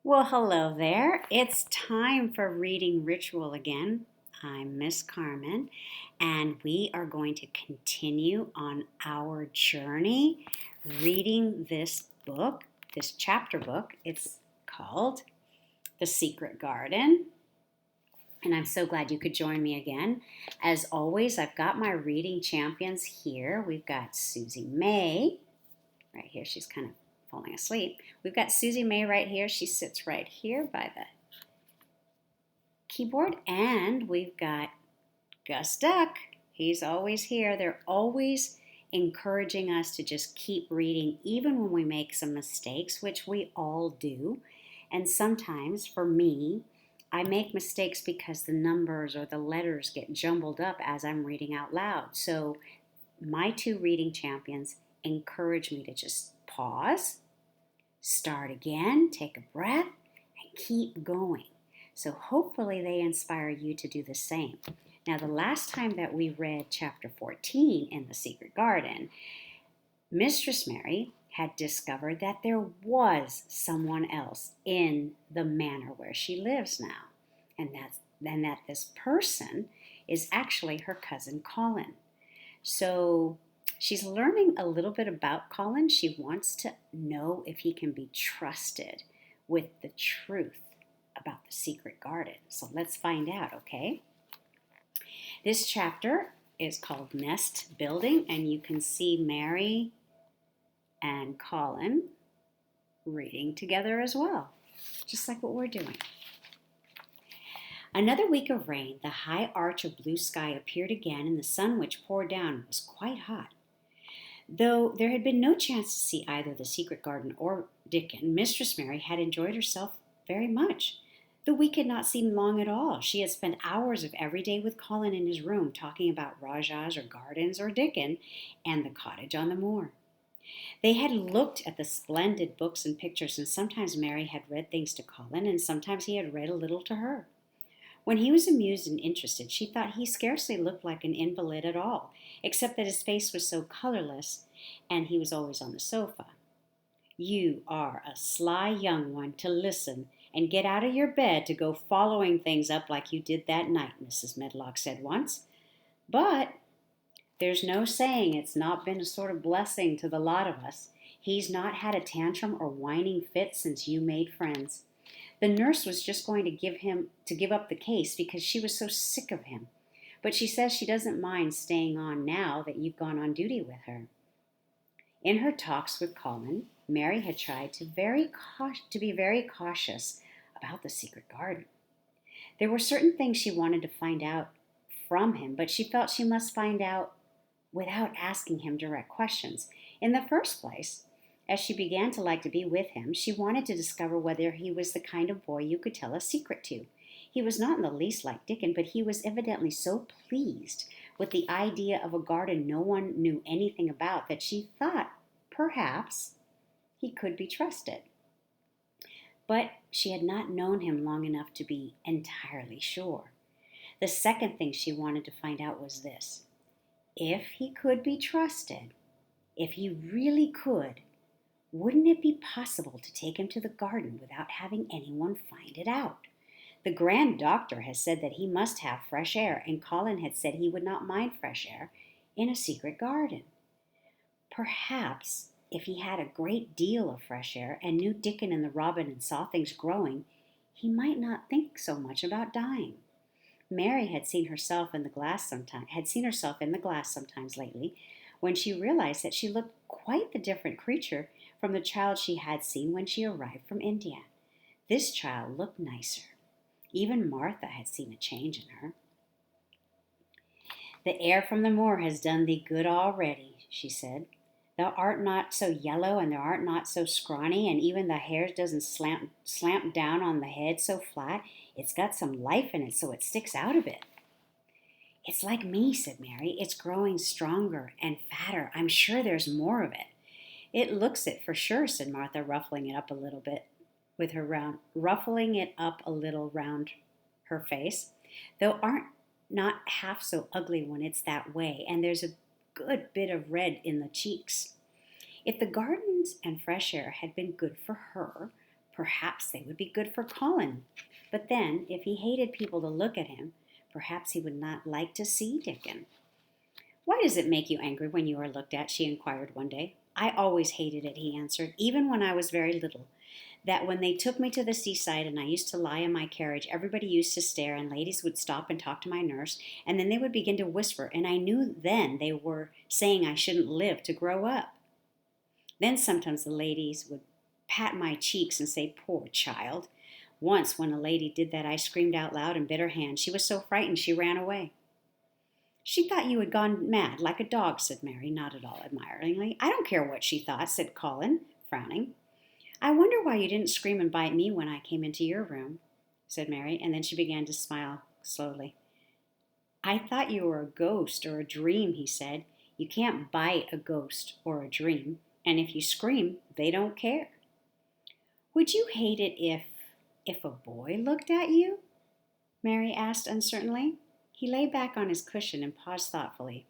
Well, hello there. It's time for reading ritual again. I'm Miss Carmen, and we are going to continue on our journey reading this book, this chapter book. It's called The Secret Garden, and I'm so glad you could join me again. As always, I've got my reading champions here. We've got Susie May. Right here, she's kind of falling asleep. We've got Susie May right here. She sits right here by the keyboard. And we've got Gus Duck. He's always here. They're always encouraging us to just keep reading, even when we make some mistakes, which we all do. And sometimes, for me, I make mistakes because the numbers or the letters get jumbled up as I'm reading out loud. So my two reading champions encourage me to just pause, start again, take a breath, and keep going. So hopefully they inspire you to do the same. Now, the last time that we read chapter 14 in The Secret Garden, Mistress Mary had discovered that there was someone else in the manor where she lives now, and that this person is actually her cousin Colin. So she's learning a little bit about Colin. She wants to know if he can be trusted with the truth about the secret garden. So let's find out, okay? This chapter is called Nest Building, and you can see Mary and Colin reading together as well, just like what we're doing. Another week of rain, the high arch of blue sky appeared again, and the sun which poured down was quite hot. Though there had been no chance to see either the secret garden or Dickon, Mistress Mary had enjoyed herself very much. The week had not seemed long at all. She had spent hours of every day with Colin in his room, talking about Rajahs or gardens or Dickon and the cottage on the moor. They had looked at the splendid books and pictures, and sometimes Mary had read things to Colin, and sometimes he had read a little to her. When he was amused and interested, she thought he scarcely looked like an invalid at all, except that his face was so colorless, and he was always on the sofa. "You are a sly young one to listen and get out of your bed to go following things up like you did that night," Mrs. Medlock said once. "But there's no saying it's not been a sort of blessing to the lot of us. He's not had a tantrum or whining fit since you made friends. The nurse was just going to give up the case because she was so sick of him. But she says she doesn't mind staying on now that you've gone on duty with her." In her talks with Colin, Mary had tried to be very cautious about the secret garden. There were certain things she wanted to find out from him, but she felt she must find out without asking him direct questions. In the first place, as she began to like to be with him, she wanted to discover whether he was the kind of boy you could tell a secret to. He was not in the least like Dickon, but he was evidently so pleased with the idea of a garden no one knew anything about that she thought perhaps he could be trusted. But she had not known him long enough to be entirely sure. The second thing she wanted to find out was this: if he could be trusted, if he really could, wouldn't it be possible to take him to the garden without having anyone find it out? The Grand Doctor has said that he must have fresh air, and Colin had said he would not mind fresh air in a secret garden. Perhaps if he had a great deal of fresh air and knew Dickon and the robin and saw things growing, he might not think so much about dying. Mary had seen herself in the glass sometimes lately, when she realized that she looked quite the different creature from the child she had seen when she arrived from India. This child looked nicer. Even Martha had seen a change in her. "The air from the moor has done thee good already," she said. "Thou art not so yellow, and thou art not so scrawny, and even the hair doesn't slant down on the head so flat. It's got some life in it, so it sticks out a bit." "It's like me," said Mary. "It's growing stronger and fatter. I'm sure there's more of it." "It looks it for sure," said Martha, ruffling it up a little round her face. "Though aren't not half so ugly when it's that way, and there's a good bit of red in the cheeks." If the gardens and fresh air had been good for her, Perhaps they would be good for Colin. But then, if he hated people to look at him, perhaps he would not like to see Dickon. "Why does it make you angry when you are looked at?" she inquired one day. "I always hated it," he answered, "even when I was very little. That when they took me to the seaside and I used to lie in my carriage, everybody used to stare, and ladies would stop and talk to my nurse, and then they would begin to whisper, and I knew then they were saying I shouldn't live to grow up. Then sometimes the ladies would pat my cheeks and say, 'Poor child.' Once when a lady did that, I screamed out loud and bit her hand. She was so frightened she ran away." "She thought you had gone mad like a dog," said Mary, not at all admiringly. "I don't care what she thought," said Colin, frowning. "I wonder why you didn't scream and bite me when I came into your room," said Mary, and then she began to smile slowly. "I thought you were a ghost or a dream," he said. "You can't bite a ghost or a dream, and if you scream, they don't care." "Would you hate it if a boy looked at you?" Mary asked uncertainly. He lay back on his cushion and paused thoughtfully.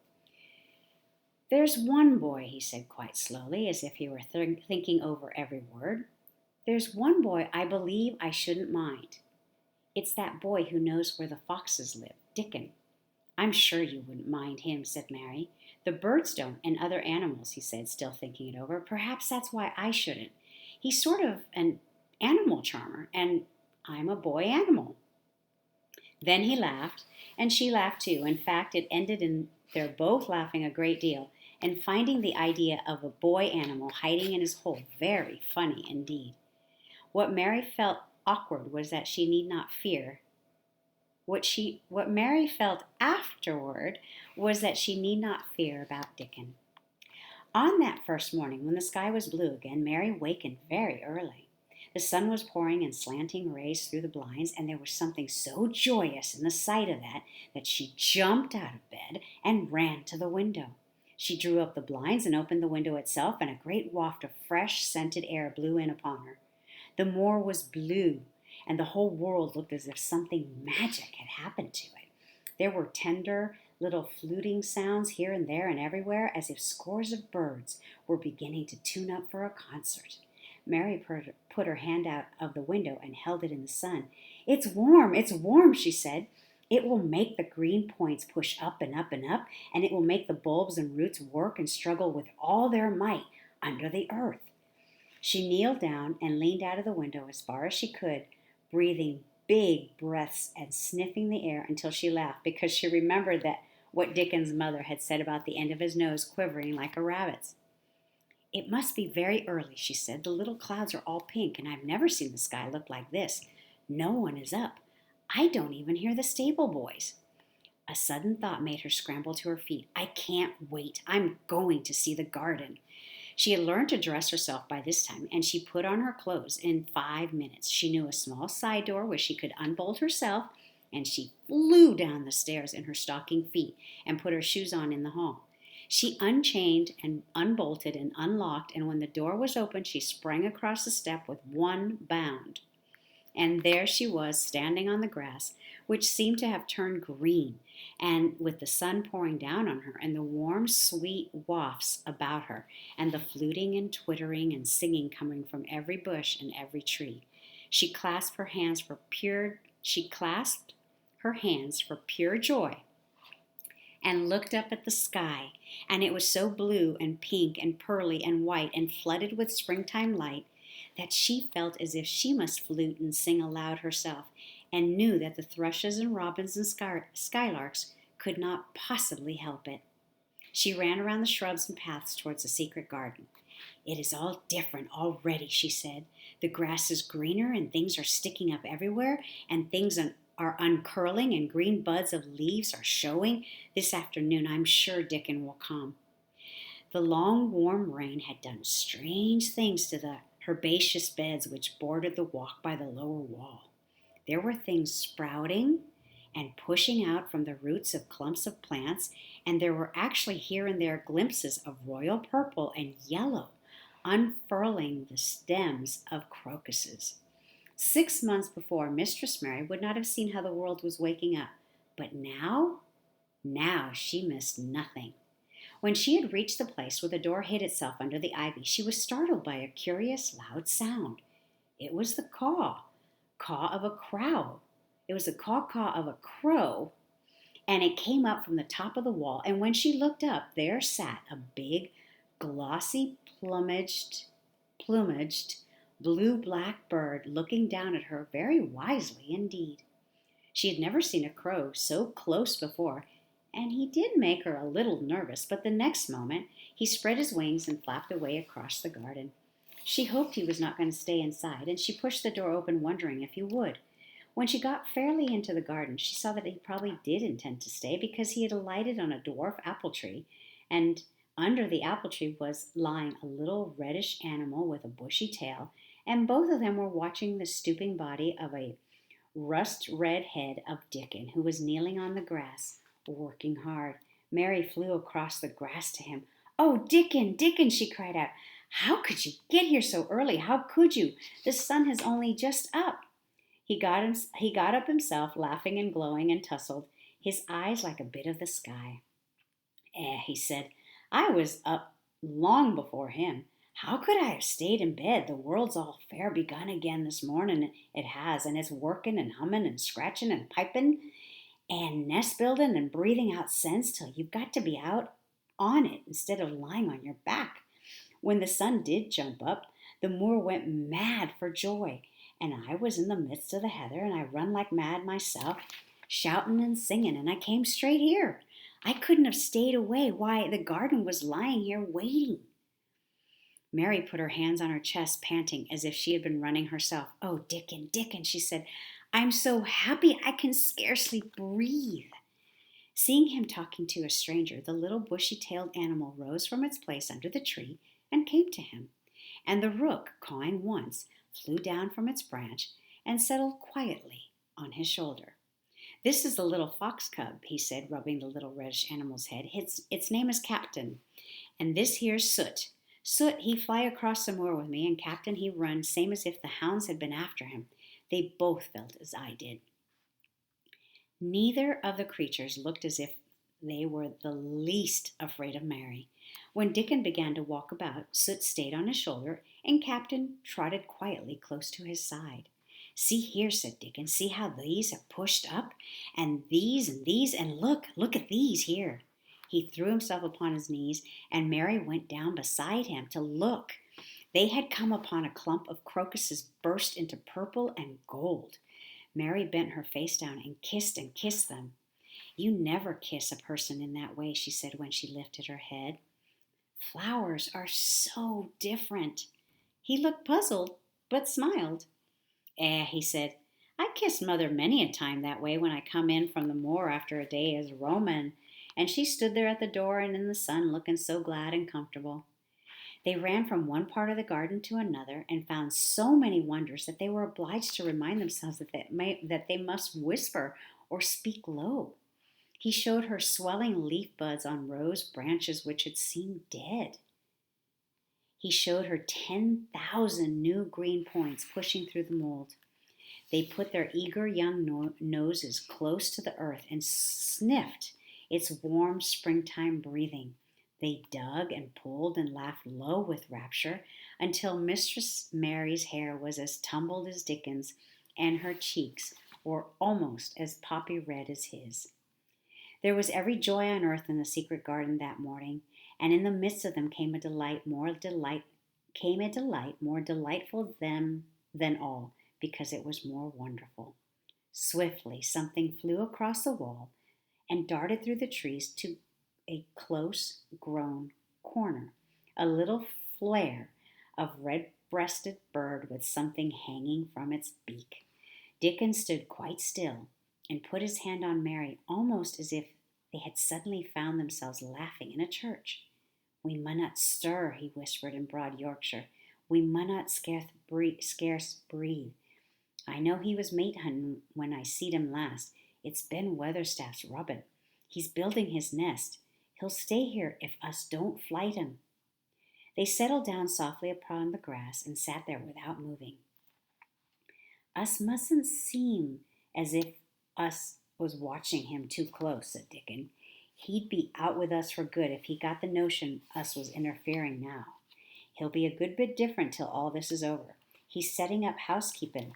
"There's one boy," he said quite slowly, as if he were thinking over every word. "There's one boy I believe I shouldn't mind. It's that boy who knows where the foxes live, Dickon." "I'm sure you wouldn't mind him," said Mary. "The birds don't, and other animals," he said, still thinking it over. "Perhaps that's why I shouldn't. He's sort of an animal charmer, and I'm a boy animal." Then he laughed, and she laughed too. In fact, it ended in their both laughing a great deal, and finding the idea of a boy animal hiding in his hole very funny indeed. What Mary felt awkward was that she need not fear. What Mary felt afterward was that she need not fear about Dickon. On that first morning, when the sky was blue again, Mary wakened very early. The sun was pouring in slanting rays through the blinds, and there was something so joyous in the sight of that she jumped out of bed and ran to the window. She drew up the blinds and opened the window itself, and a great waft of fresh, scented air blew in upon her. The moor was blue, and the whole world looked as if something magic had happened to it. There were tender little fluting sounds here and there and everywhere, as if scores of birds were beginning to tune up for a concert. Mary put her hand out of the window and held it in the sun. It's warm," she said. "It will make the green points push up and up and up, and it will make the bulbs and roots work and struggle with all their might under the earth." She kneeled down and leaned out of the window as far as she could, breathing big breaths and sniffing the air until she laughed, because she remembered that what Dickon's mother had said about the end of his nose quivering like a rabbit's. "It must be very early," she said. "The little clouds are all pink, and I've never seen the sky look like this. No one is up. I don't even hear the stable boys." A sudden thought made her scramble to her feet. "I can't wait. I'm going to see the garden." She had learned to dress herself by this time, and she put on her clothes in 5 minutes. She knew a small side door which she could unbolt herself, and she flew down the stairs in her stocking feet and put her shoes on in the hall. She unchained and unbolted and unlocked, and when the door was open, she sprang across the step with one bound. And there she was, standing on the grass, which seemed to have turned green, and with the sun pouring down on her, and the warm, sweet wafts about her, and the fluting and twittering and singing coming from every bush and every tree. She clasped her hands for pure joy, and looked up at the sky, and it was so blue and pink and pearly and white and flooded with springtime light that she felt as if she must flute and sing aloud herself, and knew that the thrushes and robins and skylarks could not possibly help it. She ran around the shrubs and paths towards the secret garden. "It is all different already," she said. "The grass is greener, and things are sticking up everywhere, and things are uncurling, and green buds of leaves are showing. This afternoon I'm sure Dickon will come." The long, warm rain had done strange things to the herbaceous beds which bordered the walk by the lower wall. There were things sprouting and pushing out from the roots of clumps of plants, and there were actually here and there glimpses of royal purple and yellow unfurling the stems of crocuses. 6 months before, Mistress Mary would not have seen how the world was waking up, but now she missed nothing. When she had reached the place where the door hid itself under the ivy, she was startled by a curious, loud sound. It was the caw of a crow. It was the caw of a crow, and it came up from the top of the wall. And when she looked up, there sat a big, glossy, plumaged blue-black bird looking down at her very wisely indeed. She had never seen a crow so close before, and he did make her a little nervous, but the next moment he spread his wings and flapped away across the garden. She hoped he was not going to stay inside, and she pushed the door open, wondering if he would. When she got fairly into the garden, she saw that he probably did intend to stay because he had alighted on a dwarf apple tree, and under the apple tree was lying a little reddish animal with a bushy tail, and both of them were watching the stooping body of a rust-red head of Dickon, who was kneeling on the grass, working hard. Mary flew across the grass to him. "Oh, Dickon, Dickon," she cried out. "How could you get here so early? How could you? The sun has only just up." He got up himself, laughing and glowing and tousled, his eyes like a bit of the sky. He said, "I was up long before him. How could I have stayed in bed? The world's all fair begun again this morning. It has, and it's working and humming and scratching and piping and nest building and breathing out scents till you've got to be out on it instead of lying on your back. When the sun did jump up, the moor went mad for joy, and I was in the midst of the heather, and I run like mad myself, shouting and singing, and I came straight here. I couldn't have stayed away. Why, the garden was lying here waiting." Mary put her hands on her chest, panting as if she had been running herself. "Oh, Dickon, Dickon," she said, "I'm so happy I can scarcely breathe." Seeing him talking to a stranger, the little bushy-tailed animal rose from its place under the tree and came to him, and the rook, cawing once, flew down from its branch and settled quietly on his shoulder. "This is the little fox cub," he said, rubbing the little reddish animal's head. Its name is Captain, and this here's Soot. Soot, he fly across the moor with me, and Captain, he run, same as if the hounds had been after him. They both felt as I did." Neither of the creatures looked as if they were the least afraid of Mary. When Dickon began to walk about, Soot stayed on his shoulder, and Captain trotted quietly close to his side. "See here," said Dickon, "see how these are pushed up, and these, and look at these here." He threw himself upon his knees, and Mary went down beside him to look. They had come upon a clump of crocuses burst into purple and gold. Mary bent her face down and kissed them. "You never kiss a person in that way," she said when she lifted her head. "Flowers are so different." He looked puzzled, but smiled. He said, "I kissed Mother many a time that way when I come in from the moor after a day as Roman, and she stood there at the door and in the sun looking so glad and comfortable." They ran from one part of the garden to another and found so many wonders that they were obliged to remind themselves that they must whisper or speak low. He showed her swelling leaf buds on rose branches which had seemed dead. He showed her 10,000 new green points pushing through the mold. They put their eager young noses close to the earth and sniffed its warm springtime breathing. They dug and pulled and laughed low with rapture until Mistress Mary's hair was as tumbled as Dickon's, and her cheeks were almost as poppy red as his. There was every joy on earth in the secret garden that morning, and in the midst of them came a delight more delightful than all, because it was more wonderful. Swiftly something flew across the wall and darted through the trees to a close-grown corner, a little flare of red-breasted bird with something hanging from its beak. Dickon stood quite still and put his hand on Mary, almost as if they had suddenly found themselves laughing in a church. "We munnot stir," he whispered in broad Yorkshire. "We munnot scarce breathe. I know he was mate hunting when I seed him last. It's Ben Weatherstaff's rubbin'. He's building his nest. He'll stay here if us don't flight him." They settled down softly upon the grass and sat there without moving. "Us mustn't seem as if us was watching him too close," said Dickon. "He'd be out with us for good if he got the notion us was interfering now. He'll be a good bit different till all this is over. He's setting up housekeeping.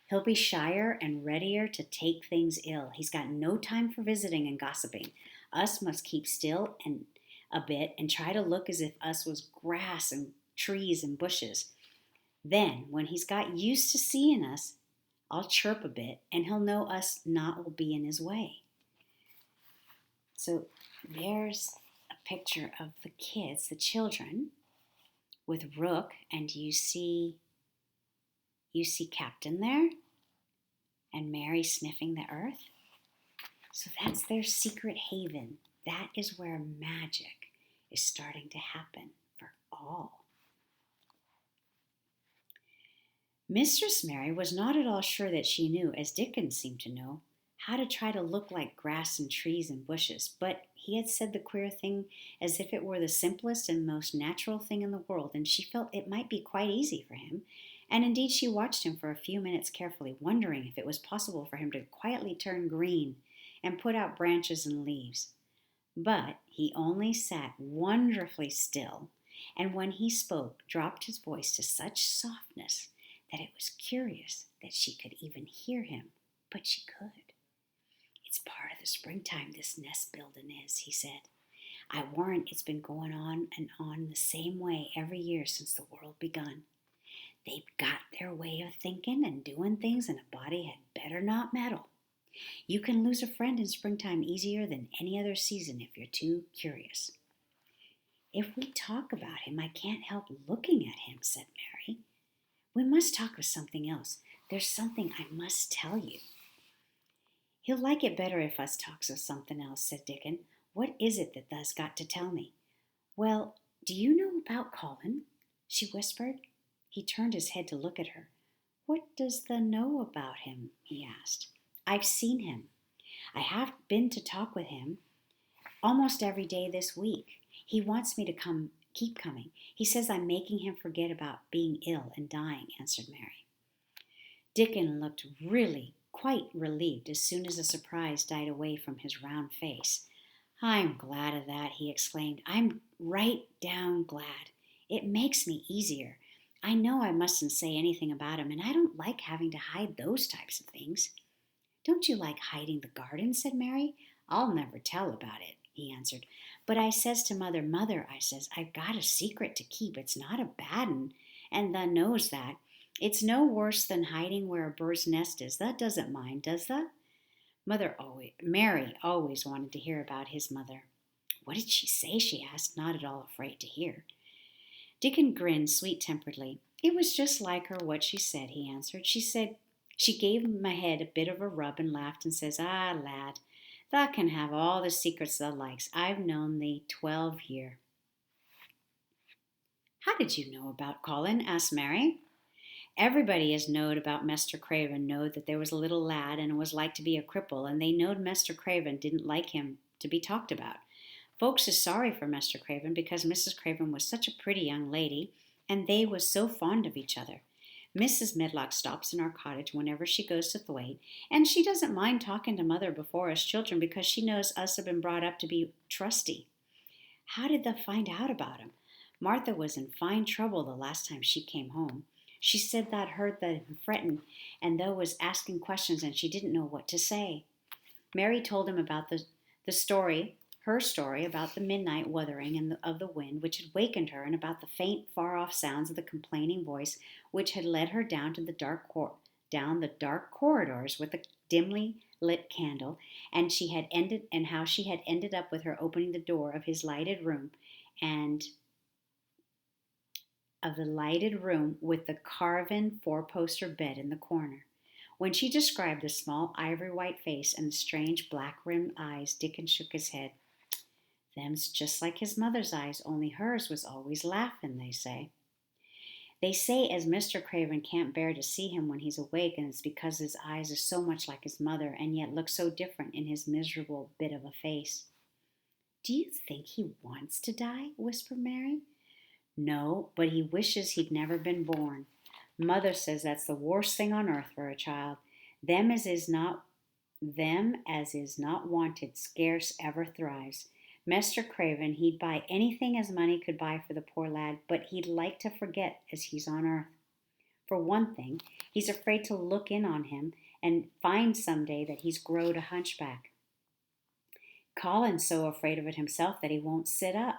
He'll be shyer and readier to take things ill. He's got no time for visiting and gossiping. Us must keep still and a bit and try to look as if us was grass and trees and bushes. Then, when he's got used to seeing us, I'll chirp a bit and he'll know us not will be in his way. So there's a picture of the kids, the children, with Rook, and you see Captain there and Mary sniffing the earth. So that's their secret haven. That is where magic is starting to happen for all. Mistress Mary was not at all sure that she knew, as Dickon seemed to know, how to try to look like grass and trees and bushes, but he had said the queer thing as if it were the simplest and most natural thing in the world, and she felt it might be quite easy for him. And indeed she watched him for a few minutes carefully, wondering if it was possible for him to quietly turn green and put out branches and leaves. But he only sat wonderfully still, and when he spoke, dropped his voice to such softness that it was curious that she could even hear him, but she could. It's part of the springtime, this nest building is, he said. I warrant it's been going on and on the same way every year since the world begun. They've got their way of thinking and doing things, and a body had better not meddle. You can lose a friend in springtime easier than any other season if you're too curious. If we talk about him, I can't help looking at him, said Mary. We must talk of something else. There's something I must tell you. He'll like it better if us talks of something else, said Dickon. What is it that thou's got to tell me? Well, do you know about Colin? She whispered. He turned his head to look at her. What does thou know about him? He asked. I've seen him. I have been to talk with him almost every day this week. He wants me to keep coming. He says I'm making him forget about being ill and dying, answered Mary. Dickon looked really quite relieved as soon as the surprise died away from his round face. I'm glad of that, he exclaimed. I'm right down glad. It makes me easier. I know I mustn't say anything about him, and I don't like having to hide those types of things. Don't you like hiding the garden? Said Mary. I'll never tell about it, he answered. But I says to Mother, Mother, I says, I've got a secret to keep. It's not a bad un, and thou knows that. It's no worse than hiding where a bird's nest is. Thou doesn't mind, does thou? Mary always wanted to hear about his mother. What did she say? She asked, not at all afraid to hear. Dickon grinned sweet-temperedly. It was just like her what she said, he answered. She gave my head a bit of a rub and laughed and says, Ah, lad, thou can have all the secrets thou likes. I've known thee 12 year. How did you know about Colin? Asked Mary. Everybody as knowed about Mester Craven knowed that there was a little lad and was like to be a cripple, and they knowed Mester Craven didn't like him to be talked about. Folks is sorry for Mester Craven because Mrs. Craven was such a pretty young lady, and they was so fond of each other. Mrs. Medlock stops in our cottage whenever she goes to Thwaite, and she doesn't mind talking to Mother before us children because she knows us have been brought up to be trusty. How did they find out about him? Martha was in fine trouble the last time she came home. She said that heard them fretting, and though was asking questions, and she didn't know what to say. Mary told him about the story, her story about the midnight wuthering and of the wind which had wakened her, and about the faint, far-off sounds of the complaining voice which had led her down to the dark corridors with a dimly lit candle, and how she had ended up with her opening the door of his lighted room with the carven four-poster bed in the corner. When she described the small ivory-white face and the strange black-rimmed eyes, Dickon shook his head. Them's just like his mother's eyes, only hers was always laughing, they say. They say as Mr. Craven can't bear to see him when he's awake, and it's because his eyes are so much like his mother and yet look so different in his miserable bit of a face. Do you think he wants to die? Whispered Mary. No, but he wishes he'd never been born. Mother says that's the worst thing on earth for a child. Them as is not wanted scarce ever thrives. Mester Craven, he'd buy anything as money could buy for the poor lad, but he'd like to forget as he's on earth. For one thing, he's afraid to look in on him and find someday that he's growed a hunchback. Colin's so afraid of it himself that he won't sit up,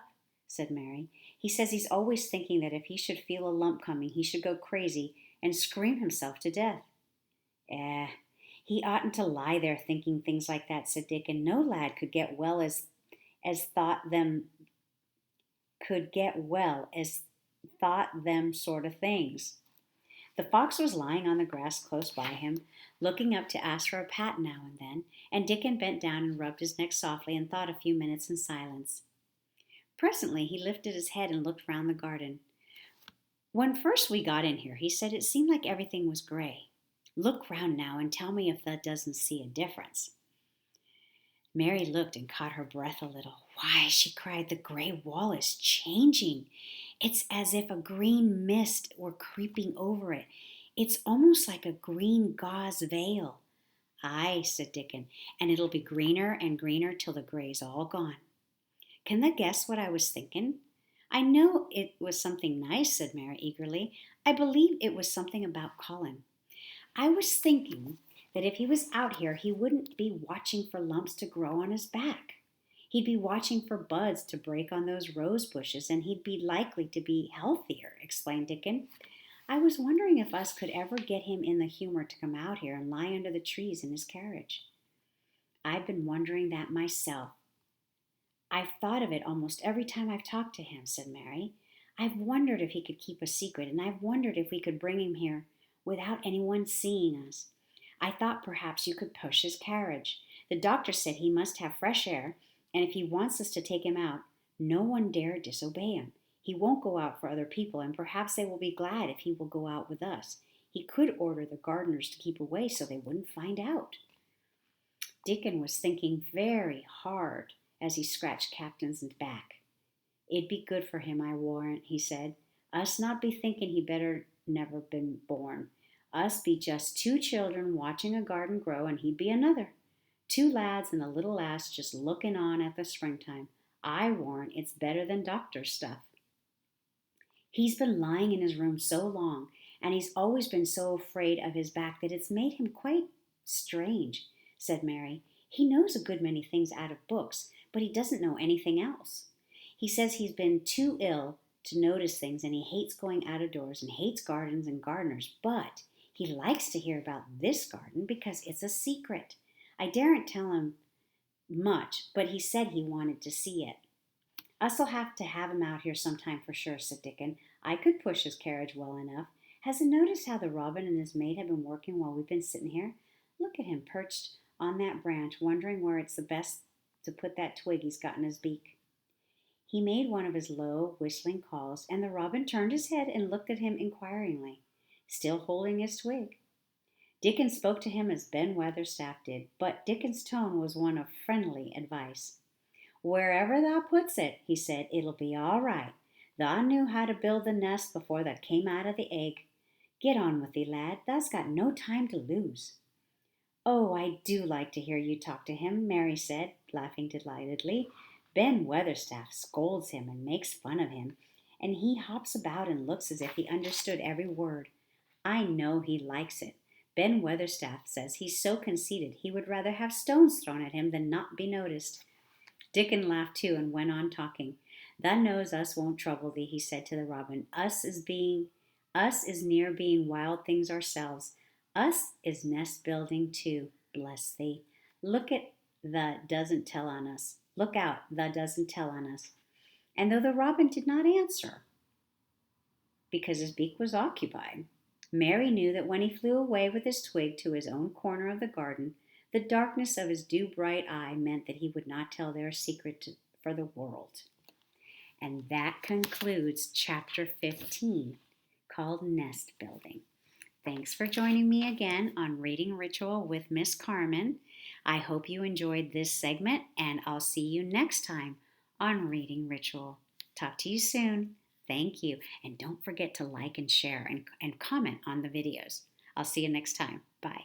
said Mary. He says he's always thinking that if he should feel a lump coming, he should go crazy and scream himself to death. Eh, he oughtn't to lie there thinking things like that, said Dickon. No lad could get well as thought them sort of things. The fox was lying on the grass close by him, looking up to ask for a pat now and then, and Dickon bent down and rubbed his neck softly and thought a few minutes in silence. Presently he lifted his head and looked round the garden. When first we got in here, he said, it seemed like everything was gray. Look round now and tell me if that doesn't see a difference. Mary looked and caught her breath a little. Why, she cried, the gray wall is changing. It's as if a green mist were creeping over it. It's almost like a green gauze veil. Aye, said Dickon, and it'll be greener and greener till the gray's all gone. Can thou guess what I was thinking? I know it was something nice, said Mary eagerly. I believe it was something about Colin. I was thinking that if he was out here, he wouldn't be watching for lumps to grow on his back. He'd be watching for buds to break on those rose bushes, and he'd be likely to be healthier, explained Dickon. I was wondering if us could ever get him in the humor to come out here and lie under the trees in his carriage. I've been wondering that myself. I've thought of it almost every time I've talked to him, said Mary. I've wondered if he could keep a secret, and I've wondered if we could bring him here without anyone seeing us. I thought perhaps you could push his carriage. The doctor said he must have fresh air, and if he wants us to take him out, no one dare disobey him. He won't go out for other people, and perhaps they will be glad if he will go out with us. He could order the gardeners to keep away so they wouldn't find out. Dickon was thinking very hard as he scratched Captain's back. It'd be good for him, I warrant, he said. Us not be thinking he better never been born. Us be just two children watching a garden grow, and he'd be another. Two lads and a little lass just looking on at the springtime. I warrant it's better than doctor's stuff. He's been lying in his room so long, and he's always been so afraid of his back that it's made him quite strange, said Mary. He knows a good many things out of books, but he doesn't know anything else. He says he's been too ill to notice things, and he hates going out of doors and hates gardens and gardeners, but he likes to hear about this garden because it's a secret. I daren't tell him much, but he said he wanted to see it. Us'll have to have him out here sometime for sure, said Dickon. I could push his carriage well enough. Hasn't noticed how the robin and his mate have been working while we've been sitting here? Look at him perched on that branch, wondering where it's the best to put that twig he's got in his beak. He made one of his low, whistling calls, and the robin turned his head and looked at him inquiringly, still holding his twig. Dickon spoke to him as Ben Weatherstaff did, but Dickon's tone was one of friendly advice. Wherever thou puts it, he said, it'll be all right. Thou knew how to build the nest before that came out of the egg. Get on with thee, lad. Thou's got no time to lose. Oh, I do like to hear you talk to him, Mary said, laughing delightedly. Ben Weatherstaff scolds him and makes fun of him, and he hops about and looks as if he understood every word. I know he likes it. Ben Weatherstaff says he's so conceited he would rather have stones thrown at him than not be noticed. Dickon laughed too and went on talking. Thou knows us won't trouble thee, he said to the robin. Us is near being wild things ourselves. Us is nest building too, bless thee. Look out, thou doesn't tell on us. And though the robin did not answer, because his beak was occupied, Mary knew that when he flew away with his twig to his own corner of the garden, the darkness of his dew-bright eye meant that he would not tell their secret for the world. And that concludes Chapter 15, called Nest Building. Thanks for joining me again on Reading Ritual with Miss Carmen. I hope you enjoyed this segment, and I'll see you next time on Reading Ritual. Talk to you soon. Thank you. And don't forget to like and share and comment on the videos. I'll see you next time. Bye.